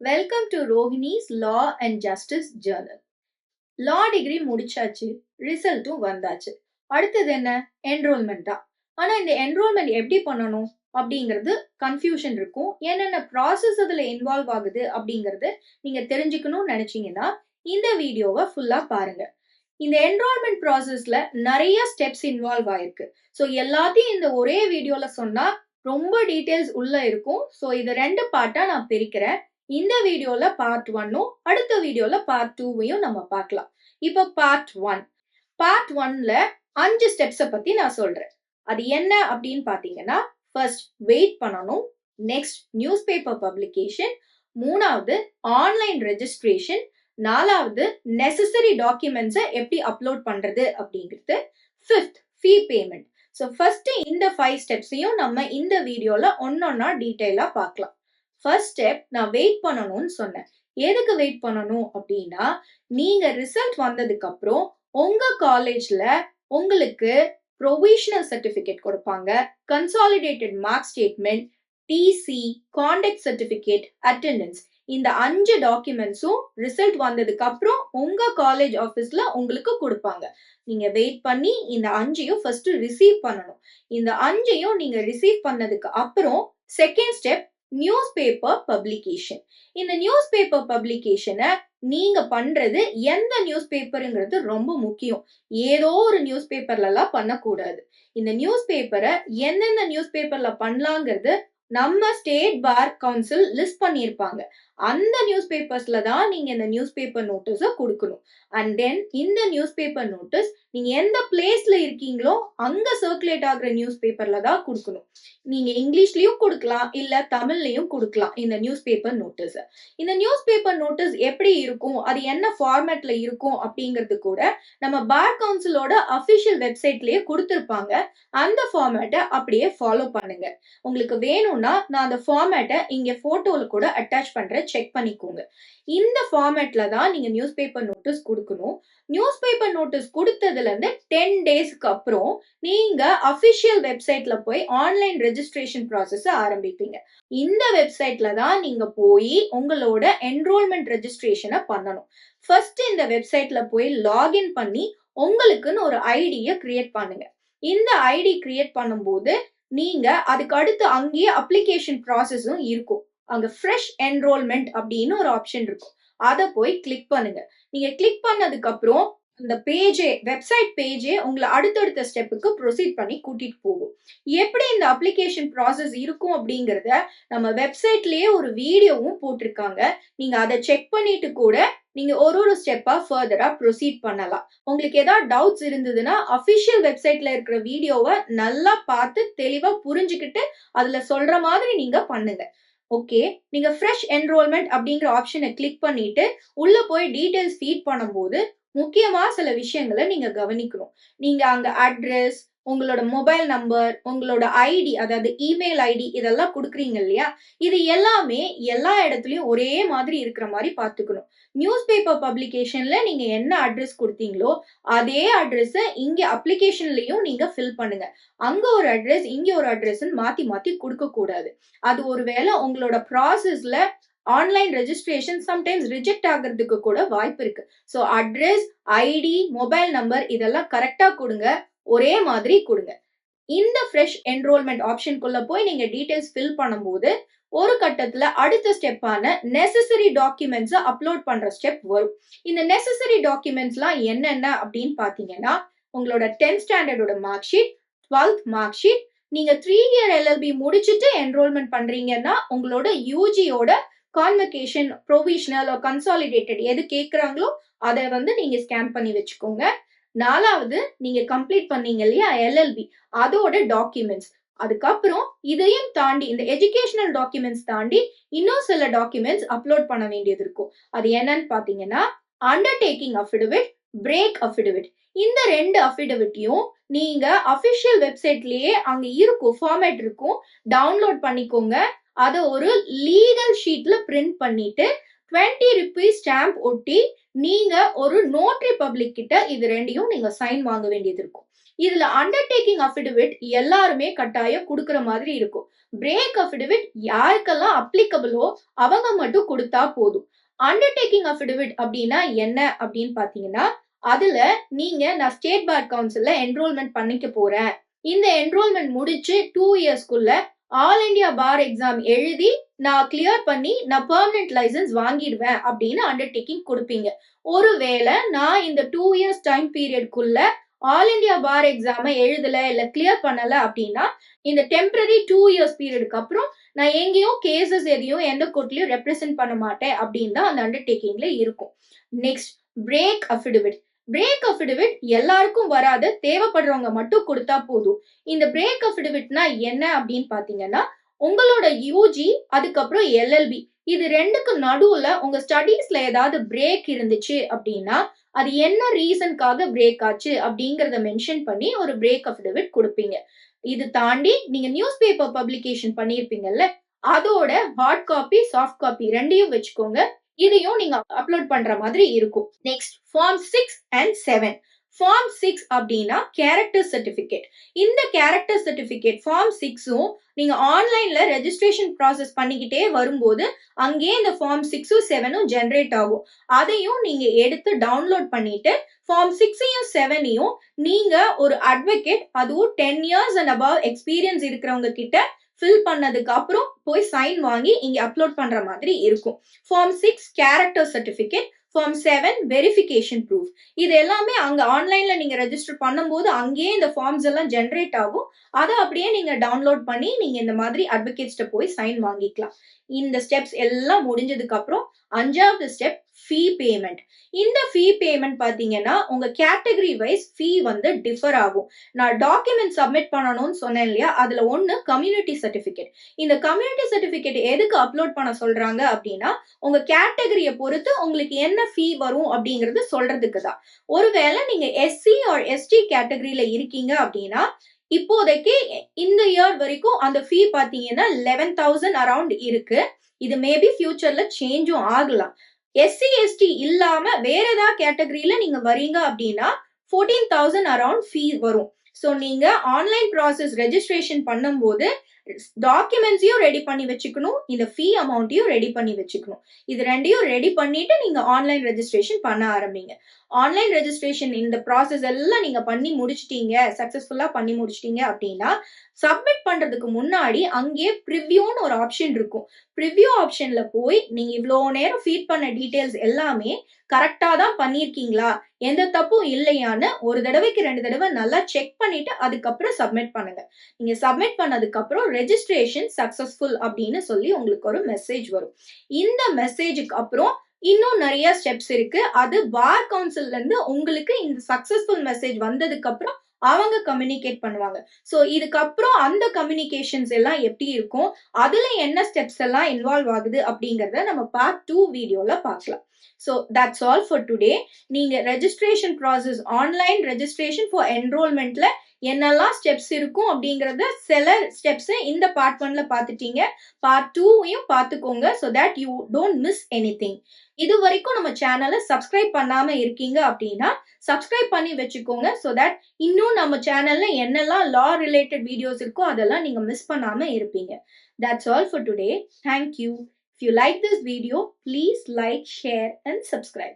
Welcome to Rohini's law and justice journal. Law degree முடிச்சாச்சு, ரிசல்ட்டும் வந்தாச்சு. அடுத்தது என்ன? என்ரோல்மெண்ட் தான். ஆனா இந்த என்ரோல்மெண்ட் எப்படி பண்ணணும் அப்படிங்கிறது கன்ஃபியூஷன் இருக்கும். என்னென்ன ப்ராசஸ் அதுல இன்வால்வ் ஆகுது அப்படிங்கறது நீங்க தெரிஞ்சுக்கணும்னு நினைச்சீங்கன்னா இந்த வீடியோவை ஃபுல்லா பாருங்க. இந்த என்ரோல்மெண்ட் ப்ராசஸ்ல நிறைய ஸ்டெப்ஸ் இன்வால்வ் ஆயிருக்கு. ஸோ எல்லாத்தையும் இந்த ஒரே வீடியோல சொன்னா ரொம்ப டீடைல்ஸ் உள்ள இருக்கும். ஸோ இதை 2 பார்ட்டா நான் பிரிக்கிறேன். இந்த வீடியோல பார்ட் 1ம் அடுத்த வீடியோல பார்ட் 2வையும் நம்ம பார்க்கலாம். இப்போ பார்ட் 1. பார்ட் 1ல 5 ஸ்டெப்ஸை பத்தி நான் சொல்றேன். அது என்ன அப்படின்னு பாத்தீங்கன்னா, ஃபர்ஸ்ட் வெயிட் பண்ணணும், நெக்ஸ்ட் நியூஸ் பேப்பர் பப்ளிகேஷன், 3வது ஆன்லைன் ரெஜிஸ்ட்ரேஷன், 4வது நெசசரி டாக்குமெண்ட்ஸை எப்படி அப்லோட் பண்றது அப்படிங்கிறது, 5th ஃபீ பேமெண்ட். ஸோ ஃபர்ஸ்ட் இந்த 5 ஸ்டெப்ஸையும் நம்ம இந்த வீடியோல ஒன்னொன்னா டீட்டெயிலா பார்க்கலாம். ஃபர்ஸ்ட் ஸ்டெப், நான் வெயிட் பண்ணணும்னு சொன்னேன். எதுக்கு வெயிட் பண்ணணும் அப்படின்னா, நீங்க ரிசல்ட் வந்ததுக்கு அப்புறம் உங்க காலேஜ்ல உங்களுக்கு ப்ரொவிஷனல் சர்டிபிகேட் கொடுப்பாங்க, consolidated mark statement, TC, conduct certificate, attendance. இந்த 5 டாக்குமெண்ட்ஸும் ரிசல்ட் வந்ததுக்கு அப்புறம் உங்க காலேஜ் ஆபீஸ்ல உங்களுக்கு கொடுப்பாங்க. நீங்க வெயிட் பண்ணி இந்த 5ஐயும் ஃபர்ஸ்ட் ரிசீவ் பண்ணணும். இந்த 5ஐயும் நீங்க ரிசீவ் பண்ணதுக்கு அப்புறம் second step news paper publication. இந்த நியூஸ் பேப்பர் பப்ளிகேஷனை நீங்க பண்றது எந்த நியூஸ் பேப்பருங்கிறது ரொம்ப முக்கியம். ஏதோ ஒரு நியூஸ் பேப்பர்ல எல்லாம் பண்ணக்கூடாது. இந்த நியூஸ் பேப்பரை எந்தெந்த நியூஸ் பேப்பர்ல பண்ணலாங்கிறது நம்ம ஸ்டேட் பார் கவுன்சில் லிஸ்ட் பண்ணியிருப்பாங்க. அந்த நியூஸ் பேப்பர்ஸ்ல தான் நீங்க இந்த நியூஸ் பேப்பர் நோட்டீஸை கொடுக்கணும். அண்ட் தென் இந்த நியூஸ் பேப்பர் நோட்டீஸ் நீங்க எந்த பிளேஸ்ல இருக்கீங்களோ அங்க சர்க்குலேட் ஆகுற நியூஸ் பேப்பர்ல தான் கொடுக்கணும். நீங்க இங்கிலீஷ்லயும் கொடுக்கலாம், இல்ல தமிழ்லயும் கொடுக்கலாம் இந்த நியூஸ் பேப்பர் நோட்டீஸ். இந்த நியூஸ் பேப்பர் நோட்டீஸ் எப்படி இருக்கும், அது என்ன ஃபார்மேட்ல இருக்கும் அப்படிங்கிறது கூட நம்ம பார் கவுன்சிலோட அபிஷியல் வெப்சைட்லயே கொடுத்திருப்பாங்க. அந்த ஃபார்மேட்டை அப்படியே ஃபாலோ பண்ணுங்க. உங்களுக்கு வேணும்னா நான் அந்த ஃபார்மேட்டை இங்க போட்டோல கூட அட்டாச் பண்றேன், செக் பண்ணிக்கோங்க. இந்த ஃபார்மேட்ல தான் நீங்க நியூஸ் பேப்பர் நோட்டீஸ் கொடுக்கணும். நியூஸ் பேப்பர் நோட்டீஸ் கொடுத்ததுல இருந்து 10 டேஸ்க்கு அப்புறம் நீங்க அபிஷியல் வெப்சைட்ல போய் ஆன்லைன் ரெஜிஸ்ட்ரேஷன் ப்ராசஸ் ஆரம்பிப்பீங்க. இந்த வெப்சைட்ல தான் நீங்க போய் உங்களோட என்ரோல்மெண்ட் ரெஜிஸ்ட்ரேஷனை பண்ணணும். ஃபர்ஸ்ட் இந்த வெப்சைட்ல போய் லாகின் பண்ணி உங்களுக்குன்னு ஒரு ஐடியை கிரியேட் பண்ணுங்க. இந்த ஐடி கிரியேட் பண்ணும்போது நீங்க அதுக்கு அடுத்து அங்கேயே அப்ளிகேஷன் ப்ராசஸும் இருக்கும். அங்க ஃப்ரெஷ் என்ரோல்மெண்ட் அப்படின்னு ஒரு ஆப்ஷன் இருக்கும். அதை போய் கிளிக் பண்ணுங்க. நீங்க கிளிக் பண்ணதுக்கு அப்புறம் அந்த பேஜே, வெப்சைட் பேஜே உங்களை அடுத்தடுத்த ஸ்டெப்புக்கு ப்ரொசீட் பண்ணி கூட்டிட்டு போகும். எப்படி இந்த அப்ளிகேஷன் ப்ராசஸ் இருக்கும் அப்படிங்கறத நம்ம வெப்சைட்லயே ஒரு வீடியோவும் போட்டிருக்காங்க. நீங்க அதை செக் பண்ணிட்டு கூட நீங்க ஒரு ஸ்டெப்பா ஃபர்தரா ப்ரொசீட் பண்ணலாம். உங்களுக்கு ஏதாவது டவுட்ஸ் இருந்ததுன்னா அபிஷியல் வெப்சைட்ல இருக்கிற வீடியோவை நல்லா பார்த்து தெளிவா புரிஞ்சுக்கிட்டு அதுல சொல்ற மாதிரி நீங்க பண்ணுங்க. ஓகே, நீங்க ஃப்ரெஷ் என்ரோல்மெண்ட் அப்படிங்கிற ஆப்ஷனை கிளிக் பண்ணிட்டு உள்ள போய் டீடைல்ஸ் ஃபீட் பண்ணும்போது முக்கியமா சில விஷயங்களை நீங்க கவனிக்கணும். நீங்க அங்க அட்ரஸ், உங்களோட மொபைல் நம்பர், உங்களோட ஐடி, அதாவது இமெயில் ஐடி இதெல்லாம் கொடுக்குறீங்க இல்லையா, இது எல்லாமே எல்லா இடத்துலயும் ஒரே மாதிரி இருக்கிற மாதிரி பார்த்துக்கணும். நியூஸ் பேப்பர் பப்ளிகேஷன்ல நீங்க என்ன அட்ரஸ் கொடுத்தீங்களோ அதே அட்ரஸ் இங்க அப்ளிகேஷன்லயும் நீங்க ஃபில் பண்ணுங்க. அங்க ஒரு அட்ரஸ், இங்க ஒரு அட்ரஸ் மாத்தி மாத்தி கொடுக்க கூடாது. அது ஒருவேளை உங்களோட ப்ராசஸ்ல ஆன்லைன் ரெஜிஸ்ட்ரேஷன் சம்டைம்ஸ் ரிஜெக்ட் ஆகிறதுக்கு கூட வாய்ப்பு இருக்கு. So address, ID, mobile number இதெல்லாம் கரெக்டா கொடுங்க, ஒரே மாதிரி கொடுங்க. இந்த ஃப்ரெஷ் என்ரோல்மெண்ட் ஆப்ஷனுக்குள்ள போய் நீங்க டீடைல்ஸ் ஃபில் பண்ணும்போது ஒரு கட்டத்துல அடுத்த ஸ்டெப்பான நெசசரி டாக்குமெண்ட்ஸ் அப்லோட் பண்ற ஸ்டெப் வரும். இந்த நெசசரி டாக்குமெண்ட்ஸ்லாம் என்னென்ன அப்படின்னு பாத்தீங்கன்னா, உங்களோட 10th ஸ்டாண்டர்டோட mark sheet, 12th mark sheet, நீங்க 3 இயர் எல்எல்பி முடிச்சுட்டு என்ரோல்மெண்ட் பண்றீங்கன்னா உங்களோட யூஜியோட கான்வகேஷன், ப்ரொவிஷனல், கன்சாலிடேட்டட் எது கேட்குறாங்களோ அதை நீங்க ஸ்கேன் பண்ணி வச்சுக்கோங்க. 4வது நீங்க கம்ப்ளீட் பண்ணீங்க இல்லையா எல்எல்பி, அதோட டாக்குமெண்ட்ஸ். அதுக்கப்புறம் இதையும் தாண்டி இந்த எஜுகேஷனல் டாக்குமெண்ட்ஸ் தாண்டி இன்னும் சில டாக்குமெண்ட்ஸ் அப்லோட் பண்ண வேண்டியது இருக்கும். அது என்னன்னு பாத்தீங்கன்னா, அண்டர்டேக்கிங் அஃபிடவிட், பிரேக் அஃபிடவிட். இந்த 2 அஃபிடவிட்டையும் நீங்க அபிஷியல் வெப்சைட்லயே அங்க இருக்கும், ஃபார்மேட் இருக்கும், டவுன்லோட் பண்ணிக்கோங்க. அதை ஒரு லீகல் ஷீட்ல பிரிண்ட் பண்ணிட்டு 20 rupees ஸ்டாம்ப் ஒட்டி நீங்க ஒரு நோட்டரி பப்ளிக் கிட்ட இது 2ஐயும் நீங்க சைன் வாங்க வேண்டியது இருக்கும். இதுல அண்டர்டேக்கிங் அஃபிடவிட் எல்லாருமே கட்டாயம் கொடுக்கிற மாதிரி இருக்கும். பிரேக் அஃபிடவிட் யாருக்கெல்லாம் அப்ளிகபிளோ அவங்க மட்டும் கொடுத்தா போதும். அண்டர்டேக்கிங் அஃபிடவிட் அப்படின்னா என்ன அப்படின்னு பாத்தீங்கன்னா, அதுல நீங்க நான் ஸ்டேட் பார் கவுன்சில்ல என்ரோல்மெண்ட் பண்ணிக்க போறேன், இந்த என்ரோல்மெண்ட் முடிச்சு 2 இயர்ஸ்க்குள்ள ஆல் இந்தியா பார் எக்ஸாம் எழுதி நான் கிளியர் பண்ணி நான் பெர்மனன்ட் லைசன்ஸ் வாங்கிடுவேன் அப்படின்னு அண்டர்டேக்கிங் கொடுப்பீங்க. ஒருவேளை நான் இந்த 2 இயர்ஸ் டைம் பீரியட்குள்ள ஆல் இந்தியா பார் எக்ஸாமை எழுதல இல்ல கிளியர் பண்ணல அப்படின்னா, இந்த டெம்பரரி 2 இயர்ஸ் பீரியடுக்கு அப்புறம் நான் எங்கேயும் கேசஸ் எதையும் எந்த கோர்ட்லயும் ரெப்ரசென்ட் பண்ண மாட்டேன் அப்படின்னு தான் அந்த அண்டர்டேக்கிங்ல இருக்கும். Next, break affidavit. Break affidavit எல்லாருக்கும் வராது, தேவைப்படுறவங்க மட்டும் கொடுத்தா போதும். இந்த பிரேக் அஃபிடவிட்னா என்ன அப்படின்னு பாத்தீங்கன்னா, உங்களோட யூஜி அதுக்கப்புறம் எல்எல்பி இது ரெண்டுக்கு நடுவுல உங்க ஸ்டடீஸ்ல ஏதாவது பிரேக் இருந்துச்சு அப்படின்னா, அது என்ன ரீசன்காக பிரேக் ஆச்சு அப்படிங்கறத மென்ஷன் பண்ணி ஒரு பிரேக் அஃபிடவிட் கொடுப்பீங்க. இது தாண்டி நீங்க நியூஸ் பேப்பர் பப்ளிகேஷன் பண்ணிருப்பீங்கல்ல, அதோட ஹார்ட் காப்பி சாஃப்ட் காப்பி ரெண்டையும் வச்சுக்கோங்க. இதையும் நீங்க அப்லோட் பண்ற மாதிரி இருக்கும். Next, form 6 and 7. ஃபார்ம் 6 அப்படின்னா கேரக்டர் சர்டிபிகேட். இந்த கேரக்டர் சர்டிபிகேட் ஃபார்ம் 6ம் நீங்க ஆன்லைன்ல ரெஜிஸ்ட்ரேஷன் ப்ராசஸ் பண்ணிக்கிட்டே வரும்போது அங்கேயே இந்த ஃபார்ம் 6ம் 7ம் ஜெனரேட் ஆகும். அதையும் நீங்க எடுத்து டவுன்லோட் பண்ணிட்டு ஃபார்ம் 6யும் 7யும் நீங்க ஒரு அட்வொகேட், அதுவும் 10 இயர்ஸ் அண்ட் above எக்ஸ்பீரியன்ஸ் இருக்கிறவங்க கிட்ட ஃபில் பண்ணதுக்கு அப்புறம் போய் சைன் வாங்கி இங்க அப்லோட் பண்ற மாதிரி இருக்கும். Form 6 character certificate, form 7 verification proof. இது எல்லாமே அங்க ஆன்லைன்ல நீங்க ரெஜிஸ்டர் பண்ணும்போது அங்கேயே இந்த ஃபார்ம்ஸ் எல்லாம் ஜெனரேட் ஆகும். அதை அப்படியே நீங்க டவுன்லோட் பண்ணி நீங்க இந்த மாதிரி அட்வொகேட்ஸ்ட போய் சைன் வாங்கிக்கலாம். இந்த ஸ்டெப்ஸ் எல்லாம் முடிஞ்சதுக்கு அப்புறம் 5வது ஸ்டெப் ஃபீ பேமெண்ட். இந்த ஃபீ பேமெண்ட் பாத்தீங்கன்னா உங்க கேட்டகரி வைஸ் ஃபீ வந்து டிஃபர் ஆகும். நான் டாக்குமெண்ட் சப்மிட் பண்ணணும்னு சொன்னேன் இல்லையா, அதுல ஒண்ணு கம்யூனிட்டி சர்டிபிகேட். இந்த கம்யூனிட்டி சர்டிபிகேட் எதுக்கு அப்லோட் பண்ண சொல்றாங்க அப்படின்னா, உங்க கேட்டகரியை பொறுத்து உங்களுக்கு என்ன ஃபீ வரும் அப்படிங்கறது சொல்றதுக்கு தான். ஒருவேளை நீங்க எஸ்சி ஆர் எஸ்டி கேட்டகரியில இருக்கீங்க அப்படின்னா, இப்போதைக்கு இந்த இயர் வரைக்கும் அந்த ஃபீ பாத்தீங்கன்னா 11,000 அரௌண்ட் இருக்கு. இது மேபி ஃபியூச்சர்ல சேஞ்சும் ஆகலாம். எஸ்சி எஸ்டி இல்லாம வேற ஏதாவது கேட்டகரியில நீங்க வரீங்க அப்படின்னா 14,000 அரௌண்ட் ஃபீ வரும். ஸோ நீங்க ஆன்லைன் ப்ராசஸ் ரெஜிஸ்ட்ரேஷன் பண்ணும்போது டாக்குமெண்ட்ஸையும் ரெடி பண்ணி வச்சுக்கணும், இந்த ஃபீ அமௌண்ட்டையும் ரெடி பண்ணி வச்சுக்கணும். இது ரெண்டையும் ரெடி பண்ணிட்டு நீங்க ஆன்லைன் ரெஜிஸ்ட்ரேஷன் பண்ண ஆரம்பிங்க. ஆன்லைன் ரெஜிஸ்ட்ரேஷன் இந்த ப்ராசஸ் எல்லாம் நீங்க பண்ணி முடிச்சிட்டீங்க, சக்சஸ்ஃபுல்லா பண்ணி முடிச்சிட்டீங்க அப்படின்னா சப்மிட் பண்றதுக்கு முன்னாடி அங்கேயே ப்ரிவ்யூன்னு ஒரு ஆப்ஷன் இருக்கும். ப்ரிவ்யூ ஆப்ஷன்ல போய் நீங்க இவ்வளோ நேரம் ஃபீட் பண்ண டீடைல்ஸ் எல்லாமே கரெக்டா தான் பண்ணிருக்கீங்களா, எந்த தப்பும் இல்லையான்னு ஒரு தடவைக்கு 2 தடவை நல்லா செக் பண்ணிட்டு அதுக்கப்புறம் சப்மிட் பண்ணுங்க. நீங்க சப்மிட் பண்ணதுக்கு அப்புறம் ரெஜிஸ்ட்ரேஷன் சக்சஸ்ஃபுல் அப்படின்னு சொல்லி உங்களுக்கு ஒரு மெசேஜ் வரும். இந்த மெசேஜுக்கு அப்புறம் இன்னும் நிறைய ஸ்டெப்ஸ் இருக்கு. அது பார் கவுன்சில்ல இருந்து உங்களுக்கு இந்த சக்சஸ்ஃபுல் மெசேஜ் வந்ததுக்கு அப்புறம் அவங்க கம்யூனிகேட் பண்ணுவாங்க. சோ இதுக்கப்புறம் அந்த கம்யூனிகேஷன்ஸ் எல்லாம் எப்படி இருக்கும், அதுல என்ன ஸ்டெப்ஸ் எல்லாம் இன்வால்வ் ஆகுது அப்படிங்கறத நம்ம பார்ட் 2 வீடியோல பார்க்கலாம். So that's all for today. நீங்க registration process online registration for என்ரோல்மெண்ட்ல என்னெல்லாம் ஸ்டெப்ஸ் இருக்கும் அப்படிங்கறத சில ஸ்டெப்ஸ் இந்த பார்ட் 1ல பார்த்துட்டீங்க. பார்ட் 2யும் பார்த்துக்கோங்க so that you don't miss anything. இது வரைக்கும் நம்ம சேனலை சப்ஸ்கிரைப் பண்ணாம இருக்கீங்க அப்படின்னா சப்ஸ்கிரைப் பண்ணி வச்சுக்கோங்க so that இன்னும் நம்ம சேனல்ல என்னெல்லாம் law related வீடியோஸ் இருக்கோ அதெல்லாம் நீங்க மிஸ் பண்ணாம இருப்பீங்க. That's all for today. Thank you. If you like this video, please like, share and subscribe.